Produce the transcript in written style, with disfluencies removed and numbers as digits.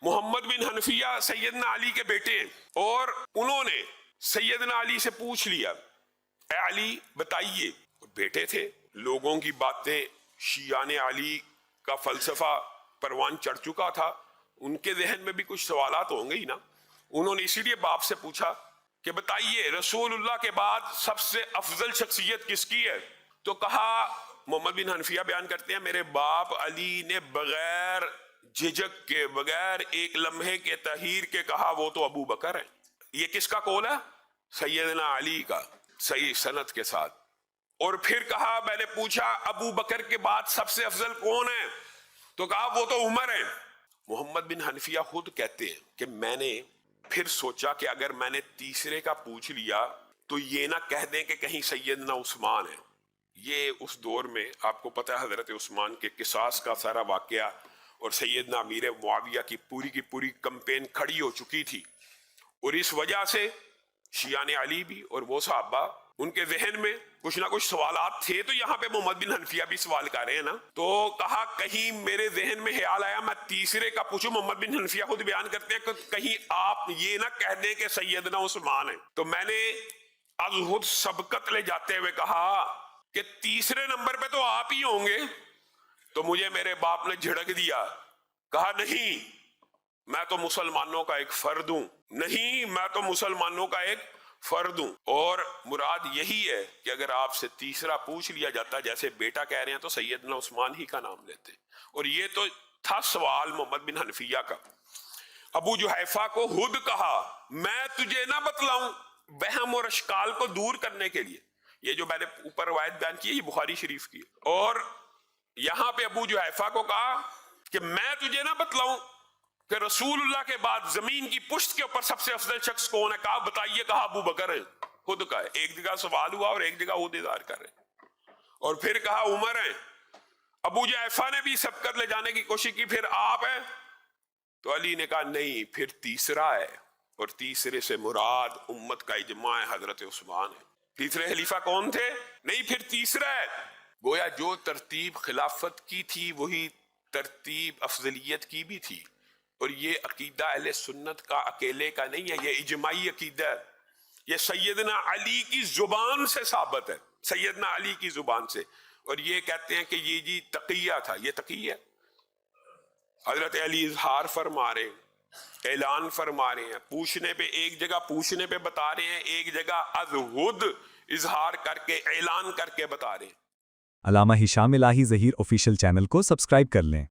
محمد بن حنفیہ سیدنا علی کے بیٹے ہیں، اور انہوں نے سیدنا علی سے پوچھ لیا اے علی بتائیے، بیٹے تھے، لوگوں کی باتیں، شیعان علی کا فلسفہ پروان چڑھ چکا تھا، ان کے ذہن میں بھی کچھ سوالات ہوں گے ہی نا۔ انہوں نے اسی لیے باپ سے پوچھا کہ بتائیے رسول اللہ کے بعد سب سے افضل شخصیت کس کی ہے؟ تو کہا، محمد بن حنفیہ بیان کرتے ہیں، میرے باپ علی نے بغیر جھجک کے، بغیر ایک لمحے کے تحیر کے کہا وہ تو ابو بکر ہے۔ یہ کس کا قول ہے؟ سیدنا علی کا، صحیح سند کے ساتھ۔ اور پھر کہا، میں نے پوچھا ابو بکر کے بعد سب سے افضل کون ہے؟ تو کہا وہ تو عمر ہے۔ محمد بن حنفیہ خود کہتے ہیں کہ میں نے پھر سوچا کہ اگر میں نے تیسرے کا پوچھ لیا تو یہ نہ کہہ دیں کہ کہیں سیدنا عثمان ہے۔ یہ اس دور میں آپ کو پتہ ہے حضرت عثمان کے قصاص کا سارا واقعہ اور سیدنا امیر معاویہ کی پوری کمپین کھڑی ہو چکی تھی، اور اس وجہ سے شیعان علی بھی اور وہ صحابہ ان کے ذہن میں کچھ نہ کچھ سوالات تھے، تو یہاں پہ محمد بن حنفیہ بھی سوال کر رہے ہیں نا، تو کہا کہیں میرے ذہن میں خیال آیا میں تیسرے کا پوچھوں۔ محمد بن حنفیہ خود بیان کرتے ہیں کہ کہیں آپ یہ نہ کہہ دیں کہ سیدنا عثمان ہے۔ تو میں نے از خود سبقت لے جاتے ہوئے کہا کہ تیسرے نمبر پہ تو آپ ہی ہوں گے۔ تو مجھے میرے باپ نے جھڑک دیا، کہا نہیں، میں تو مسلمانوں کا ایک فرد ہوں، نہیں میں تو مسلمانوں کا ایک فرد ہوں۔ اور مراد یہی ہے کہ اگر آپ سے تیسرا پوچھ لیا جاتا جیسے بیٹا کہہ رہے ہیں تو سیدنا عثمان ہی کا نام لیتے، اور یہ تو تھا سوال محمد بن حنفیہ کا۔ ابو جحیفہ کو خود کہا میں تجھے نہ بتلاؤں، وہم اور اشکال کو دور کرنے کے لیے۔ یہ جو میں نے اوپر روایت بیان کی ہے یہ بخاری شریف کی ہے، اور یہاں پہ ابو جحیفہ کو کہا کہ میں تجھے نہ بتلاؤں کہ رسول اللہ کے بعد زمین کی پشت کے اوپر سب سے افضل شخص کون ہے؟ کہا بتائیے، کہا ابو بکر ہے۔ خود کا ہے، ایک جگہ سوال ہوا اور ایک جگہ خود اظہار کر رہے، اور پھر کہا عمر ہے۔ ابو جحیفہ نے بھی سبقت لے جانے کی کوشش کی، پھر آپ ہیں؟ تو علی نے کہا نہیں، پھر تیسرا ہے، اور تیسرے سے مراد امت کا اجماع ہے، حضرت عثمان ہے۔ تیسرے خلیفہ کون تھے؟ نہیں، پھر تیسرا ہے۔ گویا جو ترتیب خلافت کی تھی وہی ترتیب افضلیت کی بھی تھی، اور یہ عقیدہ اہل سنت کا اکیلے کا نہیں ہے، یہ اجماعی عقیدہ ہے۔ یہ سیدنا علی کی زبان سے ثابت ہے، سیدنا علی کی زبان سے۔ اور یہ کہتے ہیں کہ یہ جی تقیہ تھا، یہ تقیہ ہے۔ حضرت علی اظہار فرما رہے ہیں، اعلان فرما رہے ہیں، پوچھنے پہ ایک جگہ پوچھنے پہ بتا رہے ہیں، ایک جگہ از خود اظہار کر کے اعلان کر کے بتا رہے ہیں۔ علامہ ہشام الہی ظہیر آفیشیل چینل کو سبسکرائب کر لیں۔